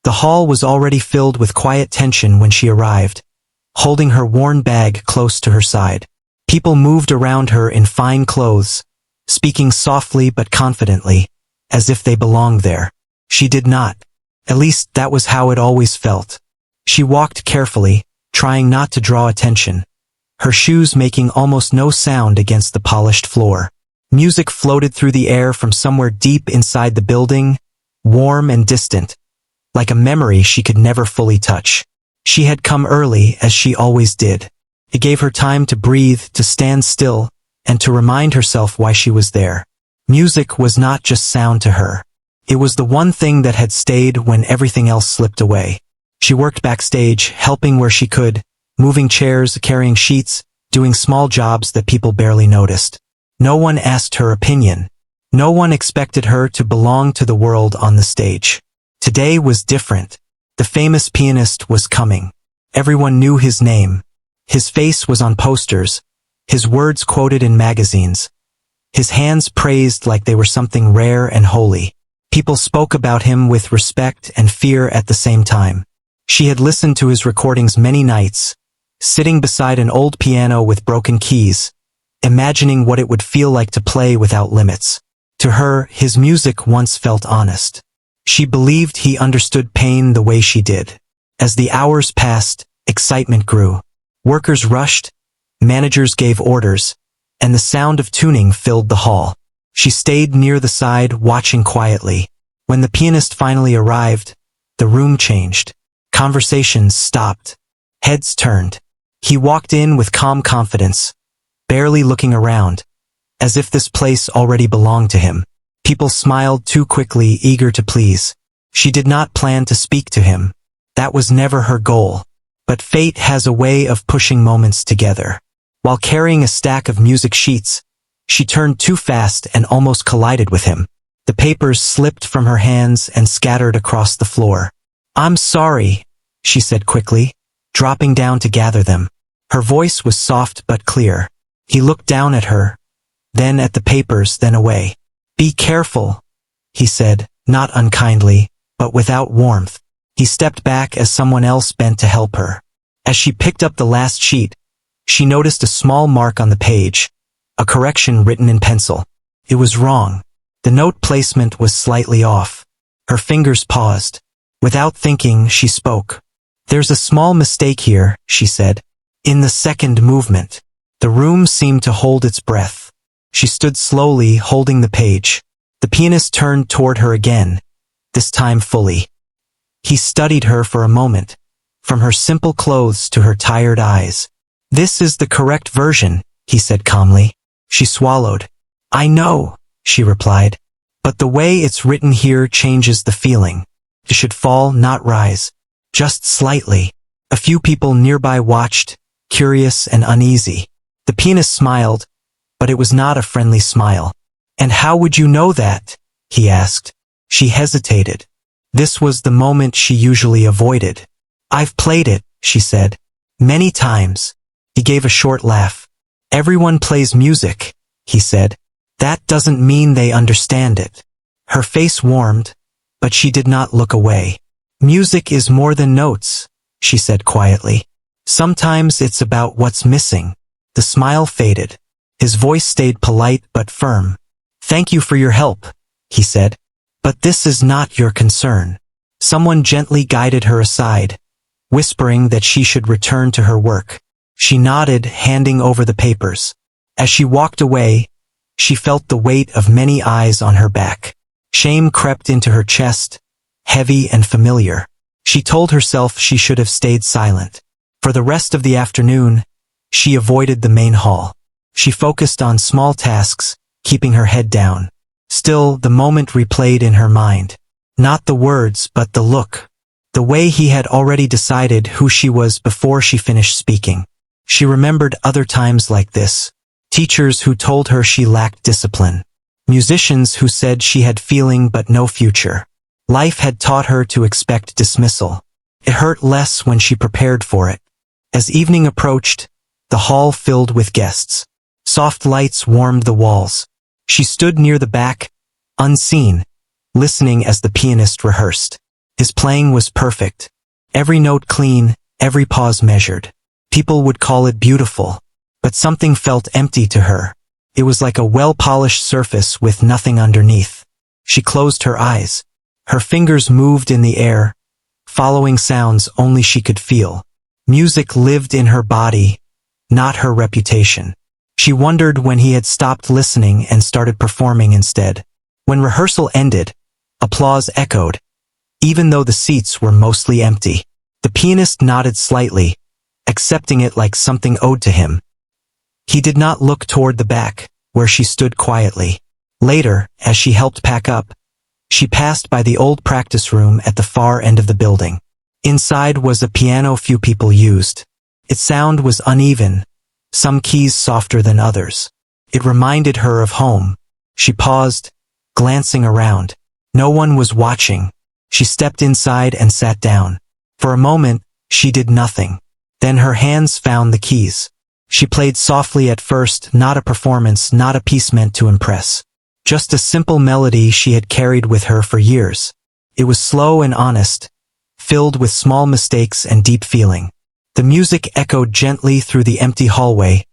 The hall was already filled with quiet tension when she arrived, holding her worn bag close to her side. People moved around her in fine clothes, speaking softly but confidently, as if they belonged there. She did not. At least that was how it always felt. She walked carefully, trying not to draw attention, her shoes making almost no sound against the polished floor. Music floated through the air from somewhere deep inside the building, warm and distant, like a memory she could never fully touch. She had come early, as she always did. It gave her time to breathe, to stand still, and to remind herself why she was there. Music was not just sound to her. It was the one thing that had stayed when everything else slipped away. She worked backstage, helping where she could, moving chairs, carrying sheets, doing small jobs that people barely noticed. No one asked her opinion. No one expected her to belong to the world on the stage. Today was different. The famous pianist was coming. Everyone knew his name. His face was on posters, his words quoted in magazines, his hands praised like they were something rare and holy. People spoke about him with respect and fear at the same time. She had listened to his recordings many nights, sitting beside an old piano with broken keys, imagining what it would feel like to play without limits. To her, his music once felt honest. She believed he understood pain the way she did. As the hours passed, excitement grew. Workers rushed, managers gave orders, and the sound of tuning filled the hall. She stayed near the side, watching quietly. When the pianist finally arrived, the room changed. Conversations stopped. Heads turned. He walked in with calm confidence, barely looking around, as if this place already belonged to him. People smiled too quickly, eager to please. She did not plan to speak to him. That was never her goal. But fate has a way of pushing moments together. While carrying a stack of music sheets, she turned too fast and almost collided with him. The papers slipped from her hands and scattered across the floor. "I'm sorry," she said quickly, dropping down to gather them. Her voice was soft but clear. He looked down at her, then at the papers, then away. "Be careful," he said, not unkindly, but without warmth. He stepped back as someone else bent to help her. As she picked up the last sheet, she noticed a small mark on the page, a correction written in pencil. It was wrong. The note placement was slightly off. Her fingers paused. Without thinking, she spoke. "There's a small mistake here," she said. "In the second movement." The room seemed to hold its breath. She stood slowly, holding the page. The pianist turned toward her again, this time fully. He studied her for a moment, from her simple clothes to her tired eyes. "This is the correct version," he said calmly. She swallowed. "I know," she replied, "but the way it's written here changes the feeling. It should fall, not rise. Just slightly." A few people nearby watched, curious and uneasy. The pianist smiled, but it was not a friendly smile. "And how would you know that?" he asked. She hesitated. This was the moment she usually avoided. "I've played it," she said. "Many times." He gave a short laugh. "Everyone plays music," he said. "That doesn't mean they understand it." Her face warmed, but she did not look away. "Music is more than notes," she said quietly. "Sometimes it's about what's missing." The smile faded. His voice stayed polite but firm. "Thank you for your help," he said. "But this is not your concern." Someone gently guided her aside, whispering that she should return to her work. She nodded, handing over the papers. As she walked away, she felt the weight of many eyes on her back. Shame crept into her chest, heavy and familiar. She told herself she should have stayed silent. For the rest of the afternoon, she avoided the main hall. She focused on small tasks, keeping her head down. Still, the moment replayed in her mind. Not the words, but the look. The way he had already decided who she was before she finished speaking. She remembered other times like this. Teachers who told her she lacked discipline. Musicians who said she had feeling but no future. Life had taught her to expect dismissal. It hurt less when she prepared for it. As evening approached, the hall filled with guests. Soft lights warmed the walls. She stood near the back, unseen, listening as the pianist rehearsed. His playing was perfect. Every note clean, every pause measured. People would call it beautiful. But something felt empty to her. It was like a well-polished surface with nothing underneath. She closed her eyes. Her fingers moved in the air, following sounds only she could feel. Music lived in her body, not her reputation. She wondered when he had stopped listening and started performing instead. When rehearsal ended, applause echoed, even though the seats were mostly empty. The pianist nodded slightly, accepting it like something owed to him. He did not look toward the back, where she stood quietly. Later, as she helped pack up, she passed by the old practice room at the far end of the building. Inside was a piano few people used. Its sound was uneven, some keys softer than others. It reminded her of home. She paused, glancing around. No one was watching. She stepped inside and sat down. For a moment, she did nothing. Then her hands found the keys. She played softly at first, not a performance, not a piece meant to impress. Just a simple melody she had carried with her for years. It was slow and honest, filled with small mistakes and deep feeling. The music echoed gently through the empty hallway,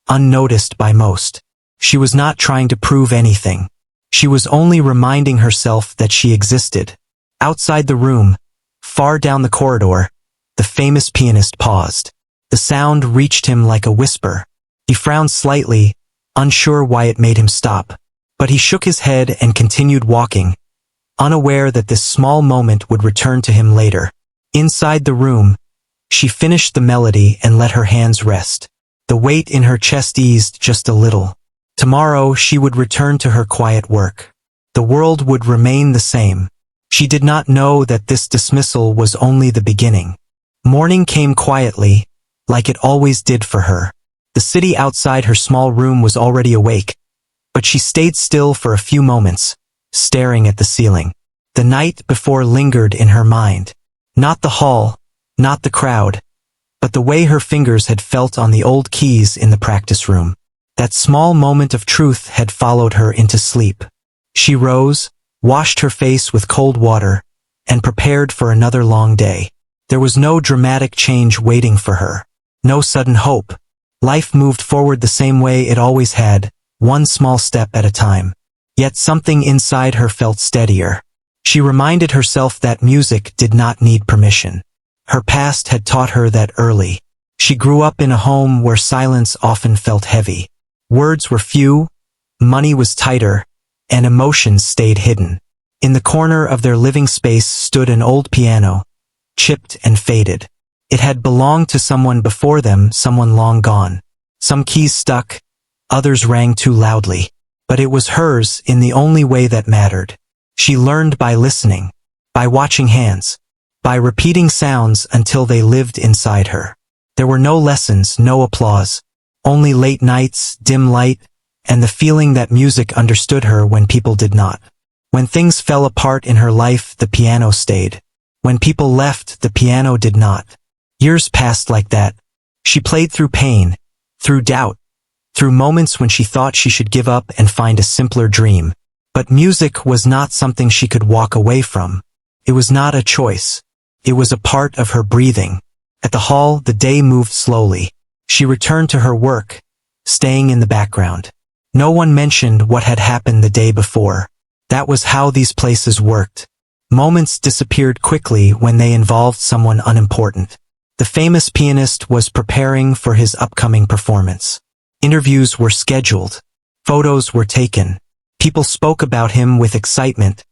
unnoticed by most. She was not trying to prove anything. She was only reminding herself that she existed. Outside the room, far down the corridor, the famous pianist paused. The sound reached him like a whisper. He frowned slightly, unsure why it made him stop. But he shook his head and continued walking, unaware that this small moment would return to him later. Inside the room, she finished the melody and let her hands rest. The weight in her chest eased just a little. Tomorrow she would return to her quiet work. The world would remain the same. She did not know that this dismissal was only the beginning. Morning came quietly, like it always did for her. The city outside her small room was already awake, but she stayed still for a few moments, staring at the ceiling. The night before lingered in her mind. Not the hall, not the crowd, but the way her fingers had felt on the old keys in the practice room. That small moment of truth had followed her into sleep. She rose, washed her face with cold water, and prepared for another long day. There was no dramatic change waiting for her. No sudden hope. Life moved forward the same way it always had, one small step at a time. Yet something inside her felt steadier. She reminded herself that music did not need permission. Her past had taught her that early. She grew up in a home where silence often felt heavy. Words were few, money was tighter, and emotions stayed hidden. In the corner of their living space stood an old piano, chipped and faded. It had belonged to someone before them, someone long gone. Some keys stuck, others rang too loudly. But it was hers in the only way that mattered. She learned by listening, by watching hands, by repeating sounds until they lived inside her. There were no lessons, no applause, only late nights, dim light, and the feeling that music understood her when people did not. When things fell apart in her life, the piano stayed. When people left, the piano did not. Years passed like that. She played through pain, through doubt, through moments when she thought she should give up and find a simpler dream. But music was not something she could walk away from. It was not a choice. It was a part of her breathing. At the hall, the day moved slowly. She returned to her work, staying in the background. No one mentioned what had happened the day before. That was how these places worked. Moments disappeared quickly when they involved someone unimportant. The famous pianist was preparing for his upcoming performance. Interviews were scheduled. Photos were taken. People spoke about him with excitement,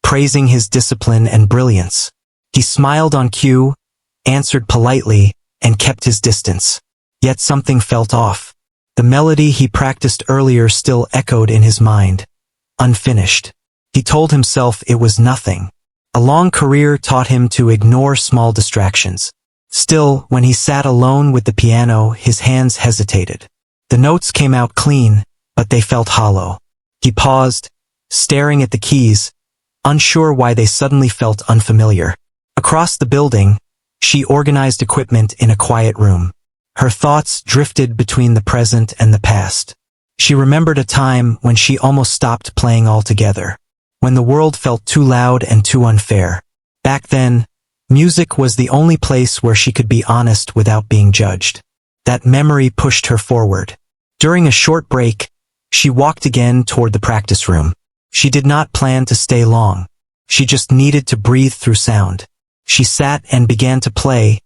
praising his discipline and brilliance. He smiled on cue, answered politely, and kept his distance. Yet something felt off. The melody he practiced earlier still echoed in his mind, unfinished. He told himself it was nothing. A long career taught him to ignore small distractions. Still, when he sat alone with the piano, his hands hesitated. The notes came out clean, but they felt hollow. He paused, staring at the keys, unsure why they suddenly felt unfamiliar. Across the building, she organized equipment in a quiet room. Her thoughts drifted between the present and the past. She remembered a time when she almost stopped playing altogether, when the world felt too loud and too unfair. Back then, music was the only place where she could be honest without being judged. That memory pushed her forward. During a short break, she walked again toward the practice room. She did not plan to stay long. She just needed to breathe through sound. She sat and began to play,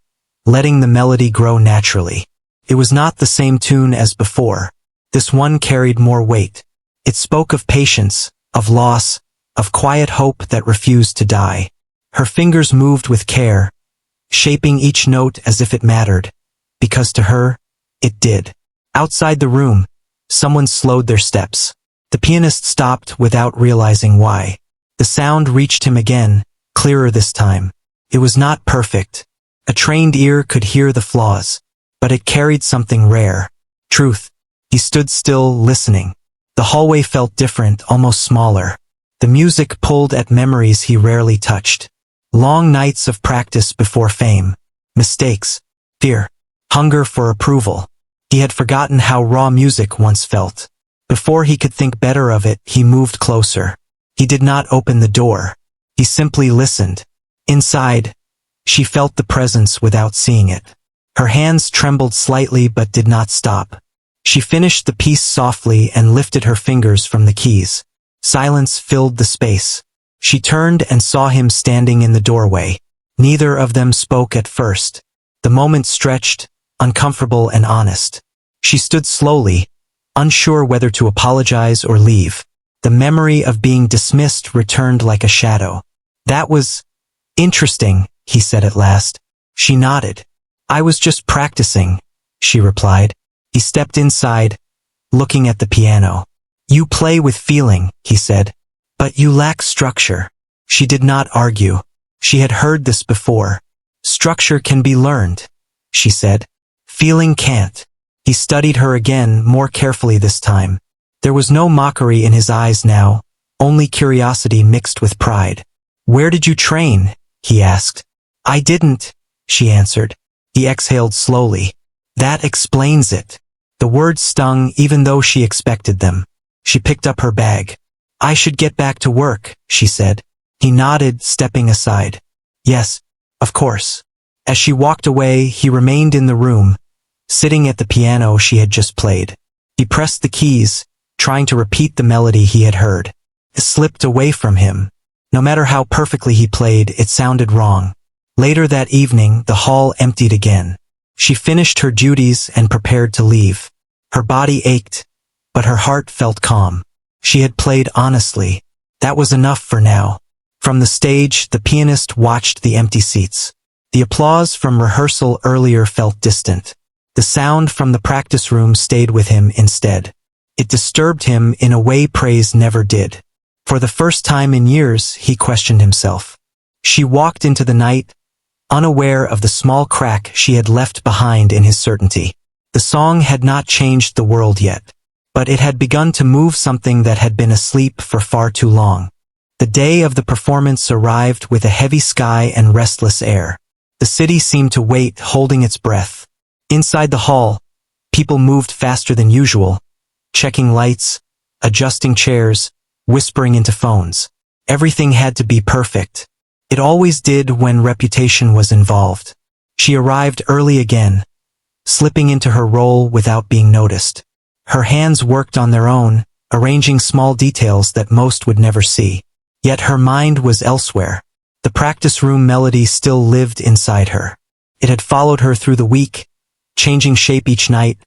letting the melody grow naturally. It was not the same tune as before. This one carried more weight. It spoke of patience, of loss, of quiet hope that refused to die. Her fingers moved with care, shaping each note as if it mattered, because to her, it did. Outside the room, someone slowed their steps. The pianist stopped without realizing why. The sound reached him again, clearer this time. It was not perfect. A trained ear could hear the flaws, but it carried something rare. Truth. He stood still, listening. The hallway felt different, almost smaller. The music pulled at memories he rarely touched. Long nights of practice before fame. Mistakes. Fear. Hunger for approval. He had forgotten how raw music once felt. Before he could think better of it, he moved closer. He did not open the door. He simply listened. Inside, she felt the presence without seeing it. Her hands trembled slightly but did not stop. She finished the piece softly and lifted her fingers from the keys. Silence filled the space. She turned and saw him standing in the doorway. Neither of them spoke at first. The moment stretched, uncomfortable and honest. She stood slowly, unsure whether to apologize or leave. The memory of being dismissed returned like a shadow. That was interesting, he said at last. She nodded. I was just practicing, she replied. He stepped inside, looking at the piano. You play with feeling, he said, but you lack structure. She did not argue. She had heard this before. Structure can be learned, she said. Feeling can't. He studied her again, more carefully this time. There was no mockery in his eyes now, only curiosity mixed with pride. Where did you train? He asked. I didn't, she answered. He exhaled slowly. That explains it. The words stung even though she expected them. She picked up her bag. I should get back to work, she said. He nodded, stepping aside. Yes, of course. As she walked away, he remained in the room, sitting at the piano she had just played. He pressed the keys, trying to repeat the melody he had heard. It slipped away from him. No matter how perfectly he played, it sounded wrong. Later that evening, the hall emptied again. She finished her duties and prepared to leave. Her body ached, but her heart felt calm. She had played honestly. That was enough for now. From the stage, the pianist watched the empty seats. The applause from rehearsal earlier felt distant. The sound from the practice room stayed with him instead. It disturbed him in a way praise never did. For the first time in years, he questioned himself. She walked into the night, unaware of the small crack she had left behind in his certainty. The song had not changed the world yet, but it had begun to move something that had been asleep for far too long. The day of the performance arrived with a heavy sky and restless air. The city seemed to wait, holding its breath. Inside the hall, people moved faster than usual, checking lights, adjusting chairs, whispering into phones. Everything had to be perfect. It always did when reputation was involved. She arrived early again, slipping into her role without being noticed. Her hands worked on their own, arranging small details that most would never see. Yet her mind was elsewhere. The practice room melody still lived inside her. It had followed her through the week, changing shape each night,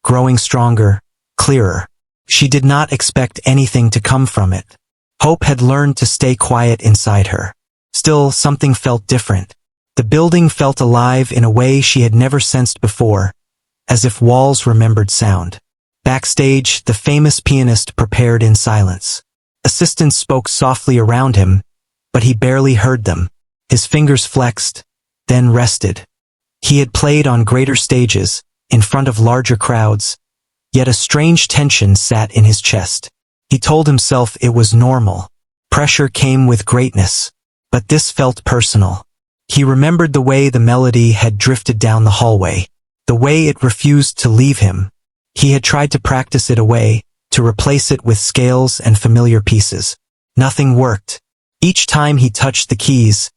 growing stronger, clearer. She did not expect anything to come from it. Hope had learned to stay quiet inside her. Still, something felt different. The building felt alive in a way she had never sensed before, as if walls remembered sound. Backstage, the famous pianist prepared in silence. Assistants spoke softly around him, but he barely heard them. His fingers flexed, then rested. He had played on greater stages, in front of larger crowds, yet a strange tension sat in his chest. He told himself it was normal. Pressure came with greatness. But this felt personal. He remembered the way the melody had drifted down the hallway, the way it refused to leave him. He had tried to practice it away, to replace it with scales and familiar pieces. Nothing worked. Each time he touched the keys,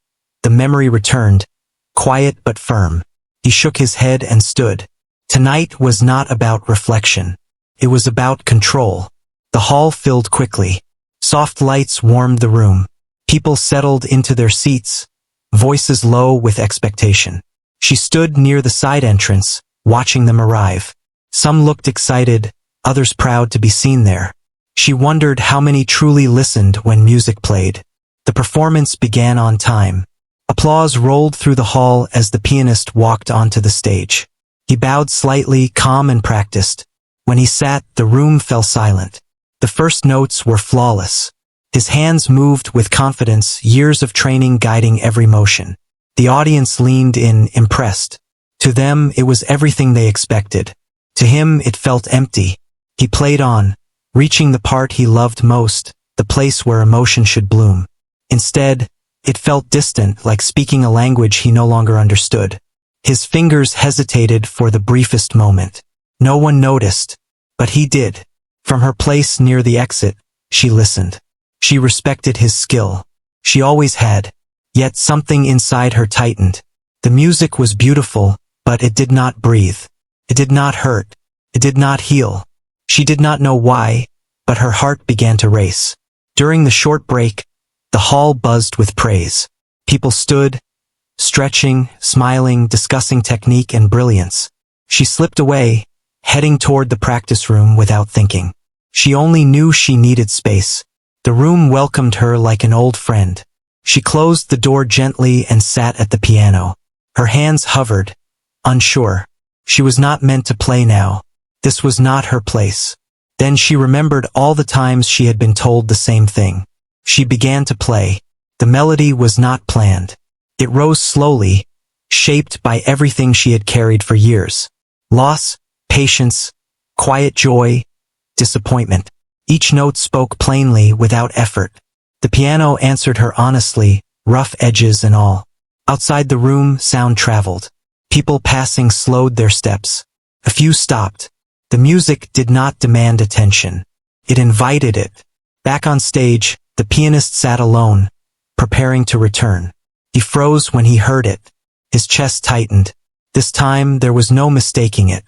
The memory returned, quiet but firm. He shook his head and stood. Tonight was not about reflection. It was about control. The hall filled quickly. Soft lights warmed the room. People settled into their seats, voices low with expectation. She stood near the side entrance, watching them arrive. Some looked excited, others proud to be seen there. She wondered how many truly listened when music played. The performance began on time. Applause rolled through the hall as the pianist walked onto the stage. He bowed slightly, calm and practiced. When he sat, the room fell silent. The first notes were flawless. His hands moved with confidence, years of training guiding every motion. The audience leaned in, impressed. To them, it was everything they expected. To him, it felt empty. He played on, reaching the part he loved most, the place where emotion should bloom. Instead, it felt distant, like speaking a language he no longer understood. His fingers hesitated for the briefest moment. No one noticed, but he did. From her place near the exit, she listened. She respected his skill. She always had. Yet something inside her tightened. The music was beautiful, but it did not breathe. It did not hurt. It did not heal. She did not know why, but her heart began to race. During the short break, the hall buzzed with praise. People stood, stretching, smiling, discussing technique and brilliance. She slipped away, heading toward the practice room without thinking. She only knew she needed space. The room welcomed her like an old friend. She closed the door gently and sat at the piano. Her hands hovered, unsure. She was not meant to play now. This was not her place. Then she remembered all the times she had been told the same thing. She began to play. The melody was not planned. It rose slowly, shaped by everything she had carried for years. Loss, patience, quiet joy, disappointment. Each note spoke plainly without effort. The piano answered her honestly, rough edges and all. Outside the room, sound traveled. People passing slowed their steps. A few stopped. The music did not demand attention. It invited it. Back on stage, the pianist sat alone, preparing to return. He froze when he heard it. His chest tightened. This time, there was no mistaking it.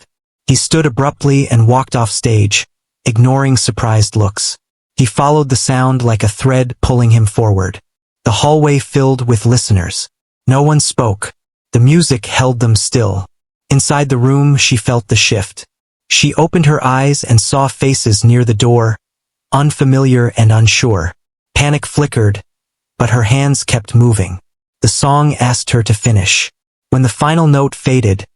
He stood abruptly and walked off stage, ignoring surprised looks. He followed the sound like a thread pulling him forward. The hallway filled with listeners. No one spoke. The music held them still. Inside the room, she felt the shift. She opened her eyes and saw faces near the door, unfamiliar and unsure. Panic flickered, but her hands kept moving. The song asked her to finish. When the final note faded,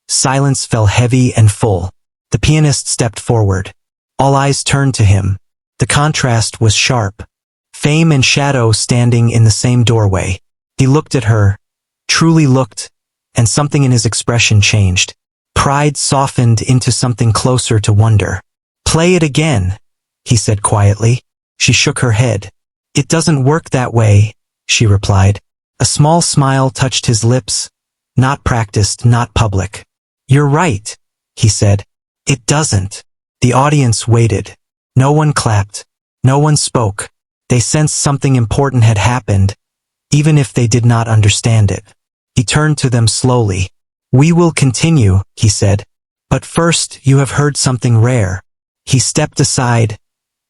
silence fell heavy and full. The pianist stepped forward. All eyes turned to him. The contrast was sharp. Fame and shadow standing in the same doorway. He looked at her, truly looked, and something in his expression changed. Pride softened into something closer to wonder. "Play it again," he said quietly. She shook her head. "It doesn't work that way," she replied. A small smile touched his lips, not practiced, not public. "You're right," he said. "It doesn't." The audience waited. No one clapped. No one spoke. They sensed something important had happened, even if they did not understand it. He turned to them slowly. "We will continue," he said. "But first, you have heard something rare." He stepped aside,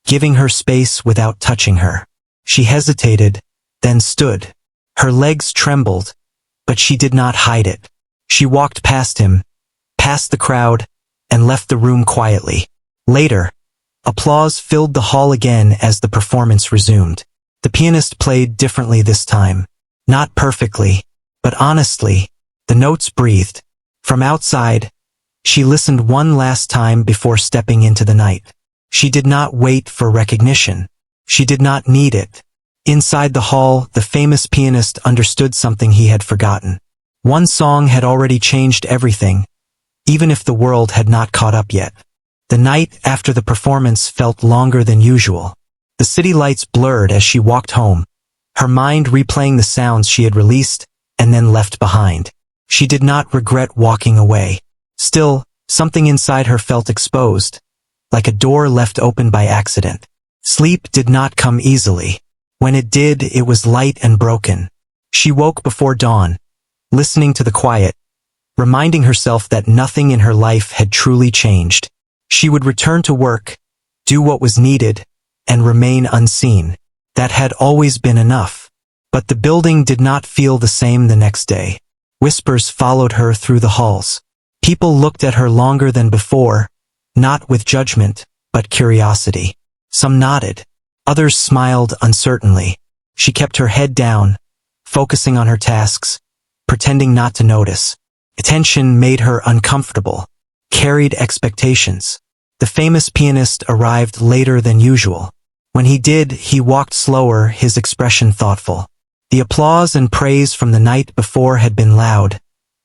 giving her space without touching her. She hesitated, then stood. Her legs trembled, but she did not hide it. She walked past him, past the crowd, and left the room quietly. Later, applause filled the hall again as the performance resumed. The pianist played differently this time. Not perfectly, but honestly. The notes breathed. From outside, she listened one last time before stepping into the night. She did not wait for recognition. She did not need it. Inside the hall, the famous pianist understood something he had forgotten. One song had already changed everything, even if the world had not caught up yet. The night after the performance felt longer than usual. The city lights blurred as she walked home, her mind replaying the sounds she had released and then left behind. She did not regret walking away. Still, something inside her felt exposed, like a door left open by accident. Sleep did not come easily. When it did, it was light and broken. She woke before dawn, listening to the quiet, reminding herself that nothing in her life had truly changed. She would return to work, do what was needed, and remain unseen. That had always been enough. But the building did not feel the same the next day. Whispers followed her through the halls. People looked at her longer than before, not with judgment, but curiosity. Some nodded. Others smiled uncertainly. She kept her head down, focusing on her tasks, pretending not to notice. Attention made her uncomfortable, carried expectations. The famous pianist arrived later than usual. When he did, he walked slower, his expression thoughtful. The applause and praise from the night before had been loud,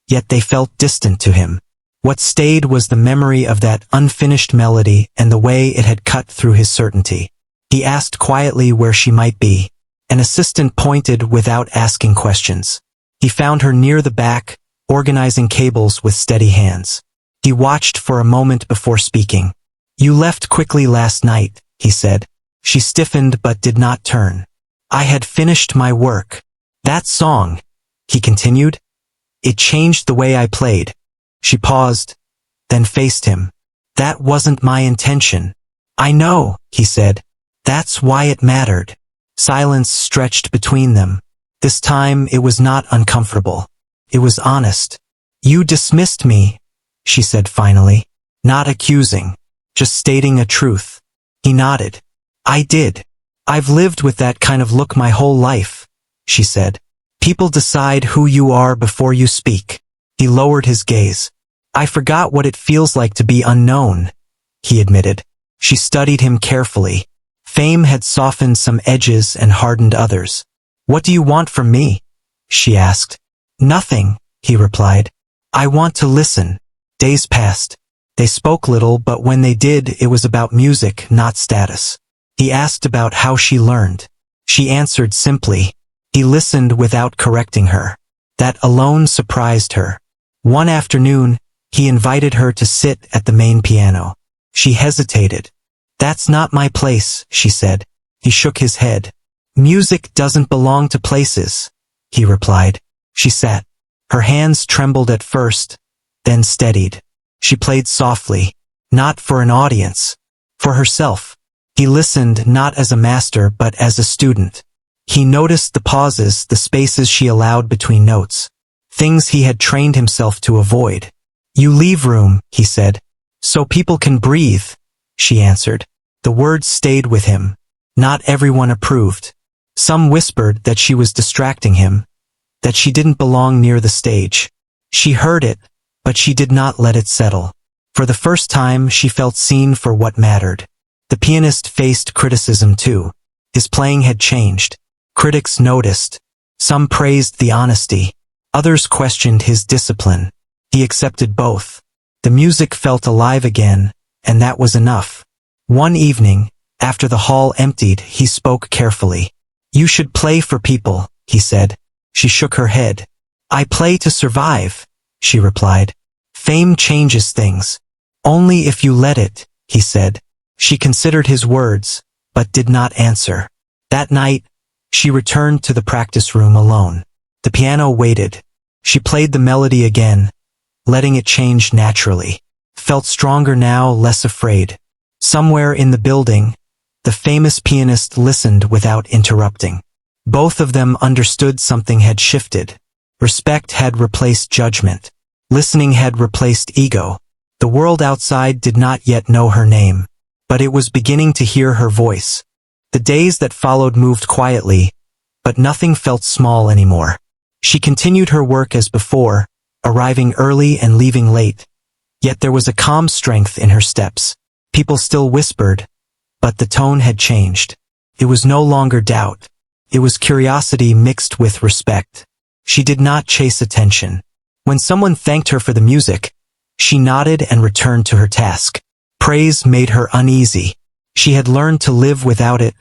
yet they felt distant to him. What stayed was the memory of that unfinished melody and the way it had cut through his certainty. He asked quietly where she might be. An assistant pointed without asking questions. He found her near the back, organizing cables with steady hands. He watched for a moment before speaking. "You left quickly last night," he said. She stiffened but did not turn. "I had finished my work. That song," he continued, "it changed the way I played." She paused, then faced him. "That wasn't my intention." "I know," he said. "That's why it mattered." Silence stretched between them. This time it was not uncomfortable. It was honest. "You dismissed me," she said finally. Not accusing, just stating a truth. He nodded. "I did. I've lived with that kind of look my whole life," she said. "People decide who you are before you speak." He lowered his gaze. "I forgot what it feels like to be unknown," he admitted. She studied him carefully. Fame had softened some edges and hardened others. "What do you want from me?" she asked. "Nothing," he replied. "I want to listen." Days passed. They spoke little, but when they did, it was about music, not status. He asked about how she learned. She answered simply. He listened without correcting her. That alone surprised her. One afternoon, he invited her to sit at the main piano. She hesitated. "That's not my place," she said. He shook his head. "Music doesn't belong to places," he replied. She sat. Her hands trembled at first, then steadied. She played softly, not for an audience, for herself. He listened not as a master but as a student. He noticed the pauses, the spaces she allowed between notes, things he had trained himself to avoid. "You leave room," he said, "so people can breathe," she answered. The words stayed with him. Not everyone approved. Some whispered that she was distracting him, that she didn't belong near the stage. She heard it, but she did not let it settle. For the first time, she felt seen for what mattered. The pianist faced criticism too. His playing had changed. Critics noticed. Some praised the honesty. Others questioned his discipline. He accepted both. The music felt alive again, and that was enough. One evening, after the hall emptied, he spoke carefully. "You should play for people," he said. She shook her head. "I play to survive," she replied. "Fame changes things. Only if you let it," he said. She considered his words, but did not answer. That night, she returned to the practice room alone. The piano waited. She played the melody again, letting it change naturally. Felt stronger now, less afraid. Somewhere in the building, the famous pianist listened without interrupting. Both of them understood something had shifted. Respect had replaced judgment. Listening had replaced ego. The world outside did not yet know her name, but it was beginning to hear her voice. The days that followed moved quietly, but nothing felt small anymore. She continued her work as before, arriving early and leaving late. Yet there was a calm strength in her steps. People still whispered, but the tone had changed. It was no longer doubt. It was curiosity mixed with respect. She did not chase attention. When someone thanked her for the music, she nodded and returned to her task. Praise made her uneasy. She had learned to live without it,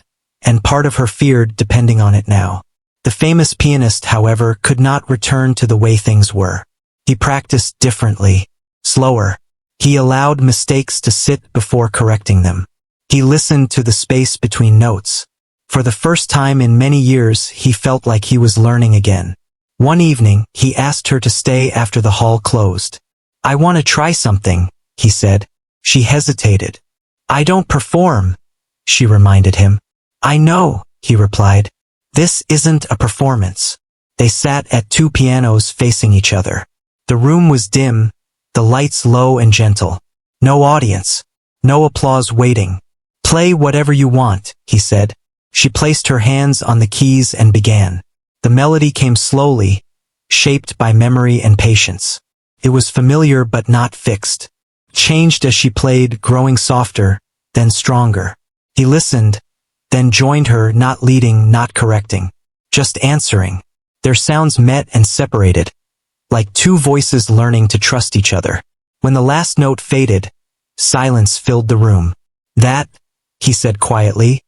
and part of her feared depending on it now. The famous pianist, however, could not return to the way things were. He practiced differently, slower. He allowed mistakes to sit before correcting them. He listened to the space between notes. For the first time in many years, he felt like he was learning again. One evening, he asked her to stay after the hall closed. "I want to try something," he said. She hesitated. "I don't perform," she reminded him. "I know," he replied. "This isn't a performance." They sat at two pianos facing each other. The room was dim, the lights low and gentle. No audience. No applause waiting. "Play whatever you want," he said. She placed her hands on the keys and began. The melody came slowly, shaped by memory and patience. It was familiar but not fixed. Changed as she played, growing softer, then stronger. He listened, then joined her, not leading, not correcting. Just answering. Their sounds met and separated, like two voices learning to trust each other. When the last note faded, silence filled the room. "That," he said quietly,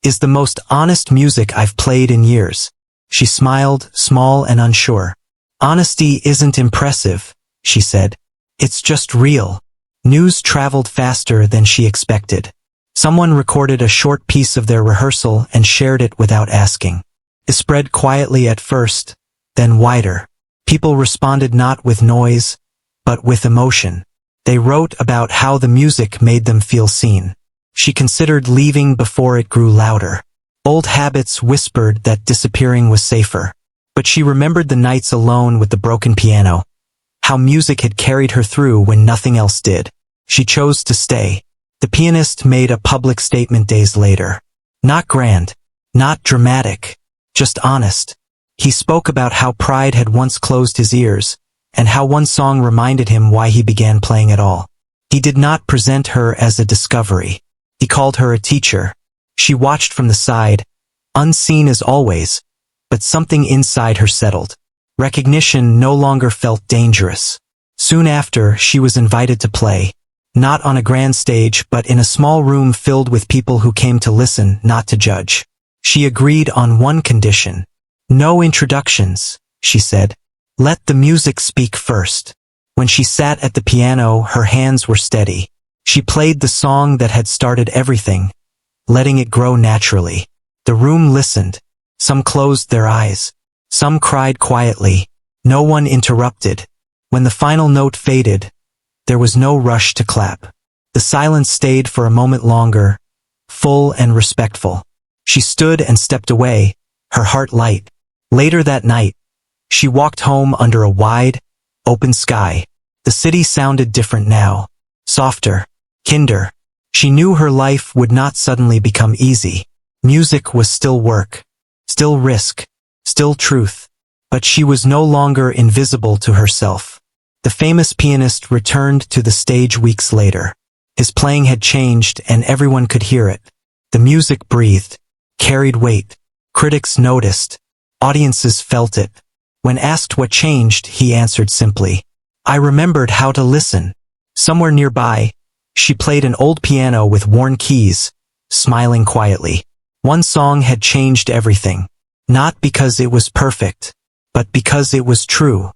"is the most honest music I've played in years." She smiled, small and unsure. "Honesty isn't impressive," she said. "It's just real." News traveled faster than she expected. Someone recorded a short piece of their rehearsal and shared it without asking. It spread quietly at first, then wider. People responded not with noise, but with emotion. They wrote about how the music made them feel seen. She considered leaving before it grew louder. Old habits whispered that disappearing was safer. But she remembered the nights alone with the broken piano, how music had carried her through when nothing else did. She chose to stay. The pianist made a public statement days later. Not grand, not dramatic, just honest. He spoke about how pride had once closed his ears, and how one song reminded him why he began playing at all. He did not present her as a discovery. He called her a teacher. She watched from the side, unseen as always, but something inside her settled. Recognition no longer felt dangerous. Soon after, she was invited to play. Not on a grand stage, but in a small room filled with people who came to listen, not to judge. She agreed on one condition. "No introductions," she said. "Let the music speak first." When she sat at the piano, her hands were steady. She played the song that had started everything, letting it grow naturally. The room listened. Some closed their eyes. Some cried quietly. No one interrupted. When the final note faded, there was no rush to clap. The silence stayed for a moment longer, full and respectful. She stood and stepped away, her heart light. Later that night, she walked home under a wide, open sky. The city sounded different now, softer, kinder. She knew her life would not suddenly become easy. Music was still work, still risk, still truth. But she was no longer invisible to herself. The famous pianist returned to the stage weeks later. His playing had changed and everyone could hear it. The music breathed, carried weight. Critics noticed. Audiences felt it. When asked what changed, he answered simply, "I remembered how to listen." Somewhere nearby, she played an old piano with worn keys, smiling quietly. One song had changed everything. Not because it was perfect, but because it was true.